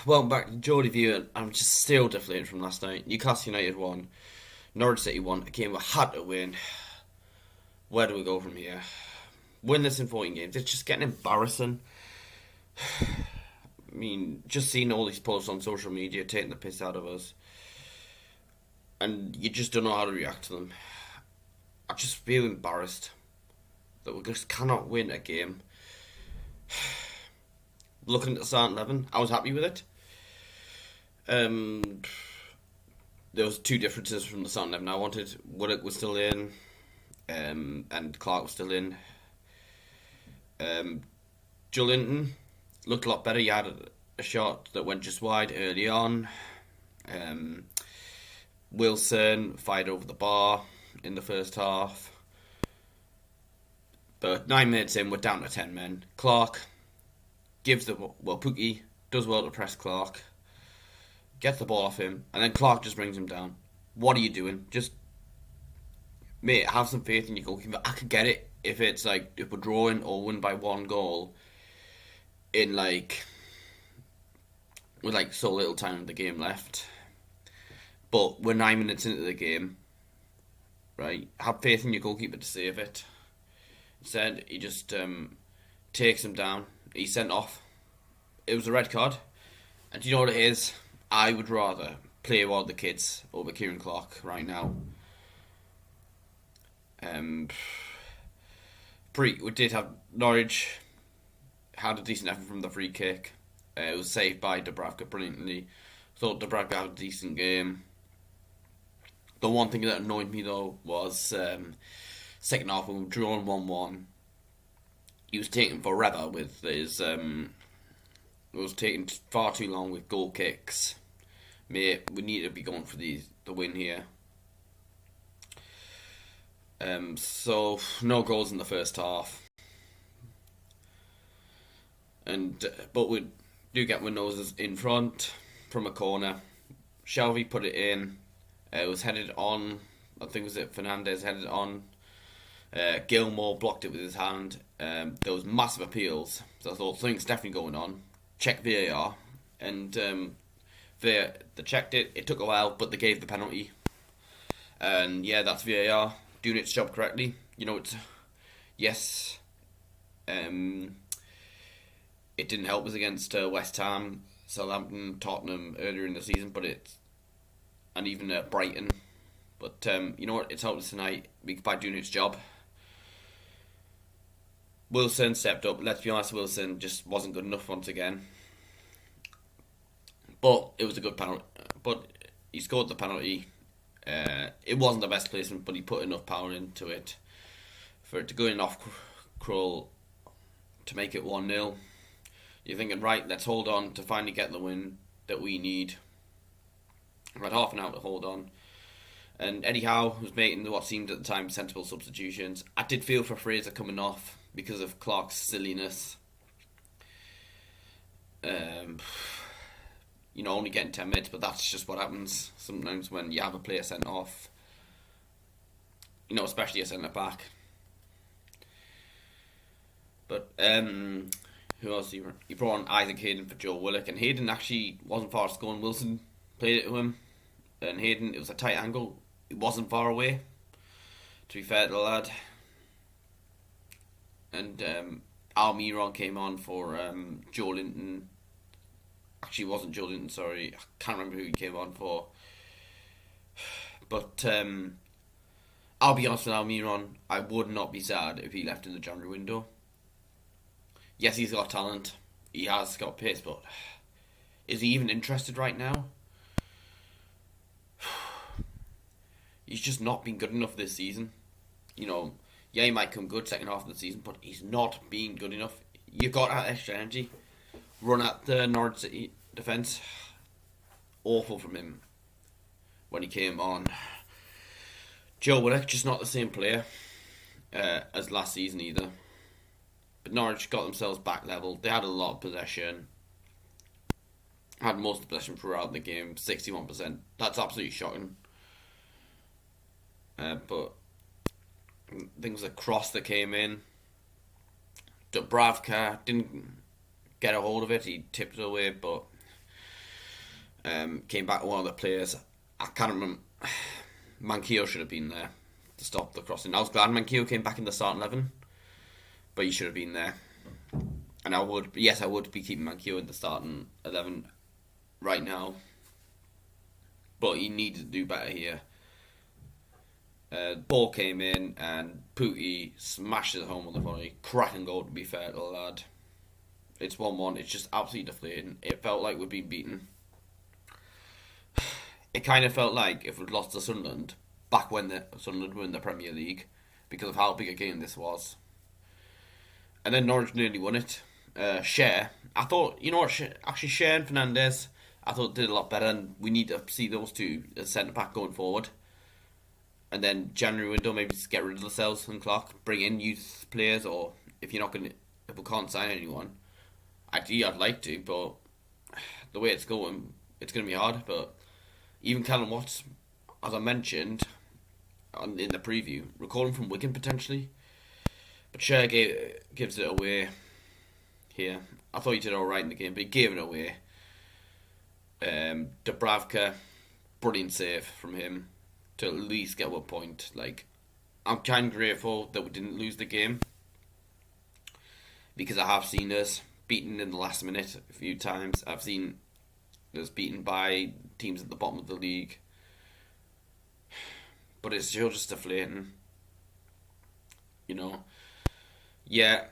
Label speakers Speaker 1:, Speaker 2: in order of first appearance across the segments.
Speaker 1: welcome back to Geordie View, and I'm just still deflated from last night. Newcastle United won, Norwich City won, a game we had to win. Where do we go from here? Win this in 14 games. It's just getting embarrassing. I mean, just seeing all these posts on social media taking the piss out of us, and you just don't know how to react to them. I just feel embarrassed that we just cannot win a game. Looking at the starting 11, I was happy with it. There was two differences from the starting 11 I wanted. Willock was still in, and Clark was still in. Joelinton looked a lot better. He had a shot that went just wide early on. Wilson fired over the bar in the first half. But 9 minutes in, we're down to 10 men. Clark gives Pukki does well to press Clark, gets the ball off him, and then Clark just brings him down. What are you doing? Just, mate, have some faith in your goalkeeper. I could get it if it's like, if we're drawing or win by one goal in with so little time of the game left. But we're 9 minutes into the game, right? Have faith in your goalkeeper to save it. Instead, he just takes him down. He's sent off. It was a red card. And do you know what it is? I would rather play one of the kids over Ciaran Clark right now. We did have Norwich had a decent effort from the free kick. It was saved by Dubravka brilliantly. Thought Dubravka had a decent game. The one thing that annoyed me though was second half when we were drawn 1-1. He was taking forever with his. It was taking far too long with goal kicks. Mate, we need to be going for the win here. So no goals in the first half, but we do get Winoses in front from a corner. Shelby put it in. It was headed on. I think Fernandez headed on. Gilmore blocked it with his hand. There was massive appeals, so I thought something's definitely going on. Check VAR, and they checked it. It took a while, but they gave the penalty. And yeah, that's VAR doing its job correctly. You know, yes. It didn't help us against West Ham, Southampton, Tottenham earlier in the season, and even Brighton. But you know what? It's helped us tonight by doing its job. Wilson stepped up. Let's be honest, Wilson just wasn't good enough once again. But it was a good penalty. But he scored the penalty. It wasn't the best placement, but he put enough power into it for it to go in off Krull to make it 1-0. You're thinking, right, let's hold on to finally get the win that we need. We had half an hour to hold on. And Eddie Howe was making what seemed at the time sensible substitutions. I did feel for Fraser coming off because of Clark's silliness. Only getting 10 minutes, but that's just what happens sometimes when you have a player sent off. Especially a centre back. But who else? He brought on Isaac Hayden for Joe Willock, and Hayden actually wasn't far to score, and Wilson played it to him. And Hayden, it was a tight angle. It wasn't far away, to be fair to the lad. And Almiron came on for Joelinton. Actually, it wasn't Joelinton, sorry. I can't remember who he came on for. But I'll be honest with Almiron, I would not be sad if he left in the January window. Yes, he's got talent. He has got pace, but is he even interested right now? He's just not been good enough this season. Yeah, he might come good second half of the season, but he's not been good enough. You've got that extra energy. Run at the Norwich City defence. Awful from him when he came on. Joe Willock, just not the same player as last season either. But Norwich got themselves back level. They had a lot of possession. Had most of the possession throughout the game, 61%. That's absolutely shocking. But things like cross that came in. Dubravka didn't get a hold of it. He tipped it away, but Came back to one of the players. I can't remember. Manquillo should have been there to stop the crossing. I was glad Manquillo came back in the starting 11, but he should have been there. And I would be keeping Manquillo in the starting 11 right now. But he needed to do better here. Ball came in and Pukki smashed it home on the volley. Cracking goal, to be fair to the lad. It's 1-1. It's just absolutely deflating. It felt like we'd been beaten. It kind of felt like if we'd lost to Sunderland back when Sunderland were in the Premier League because of how big a game this was. And then Norwich nearly won it. Cher, I thought, you know what, actually Cher and Fernandez, I thought did a lot better, and we need to see those two as centre back going forward. And then January window, maybe just get rid of Lascelles and Clark, bring in youth players, or if we can't sign anyone, ideally I'd like to, but the way it's going, it's going to be hard. But even Callum Watts, as I mentioned in the preview, recalling from Wigan potentially, but Cher gives it away here. I thought he did alright in the game, but he gave it away. Dubravka, brilliant save from him to at least get 1 point. Like, I'm kind of grateful that we didn't lose the game, because I have seen us beaten in the last minute a few times. I've seen us beaten by teams at the bottom of the league, but it's still just deflating, you know. Yeah,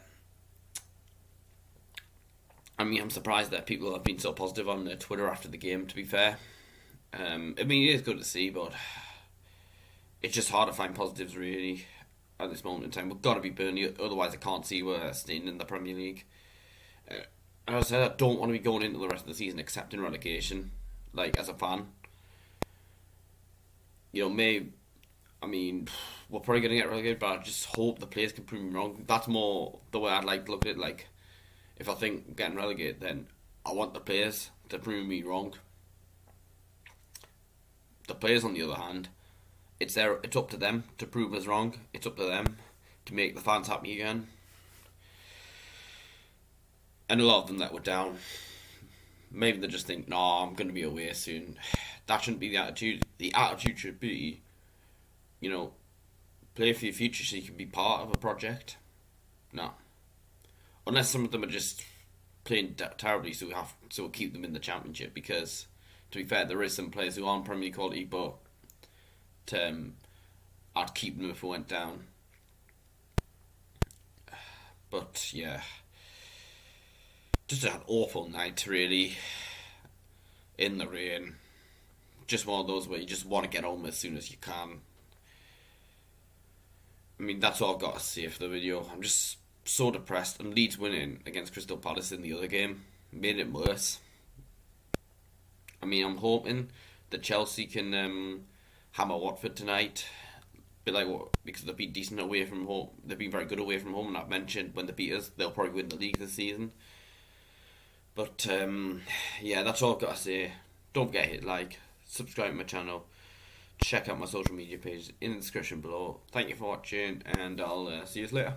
Speaker 1: I mean, I'm surprised that people have been so positive on Twitter after the game, to be fair. I mean, it is good to see, but it's just hard to find positives, really, at this moment in time. We've got to be Burnley, otherwise I can't see we're staying in the Premier League. As I said, I don't want to be going into the rest of the season accepting relegation, like, as a fan. You know, we're probably going to get relegated, but I just hope the players can prove me wrong. That's more the way I'd like to look at it. Like, if I think I'm getting relegated, then I want the players to prove me wrong. The players, on the other hand, it's up to them to prove us wrong. It's up to them to make the fans happy again. And a lot of them let us down. Maybe they just think, no, I'm going to be away soon. That shouldn't be the attitude. The attitude should be, you know, play for your future so you can be part of a project. No. Unless some of them are just playing terribly, so we'll keep them in the Championship. Because, to be fair, there is some players who aren't Premier League quality, but I'd keep them if we went down. But yeah, just an awful night, really, in the rain. Just one of those where you just want to get home as soon as you can. I mean, that's all I've got to say for the video. I'm just so depressed, and Leeds winning against Crystal Palace in the other game made it worse. I mean, I'm hoping that Chelsea can hammer Watford tonight. Because they've been decent away from home. They've been very good away from home, and I've mentioned when they beat us, they'll probably win the league this season. But yeah, that's all I've got to say. Don't forget to hit like, subscribe to my channel, check out my social media page in the description below. Thank you for watching, and I'll see you later.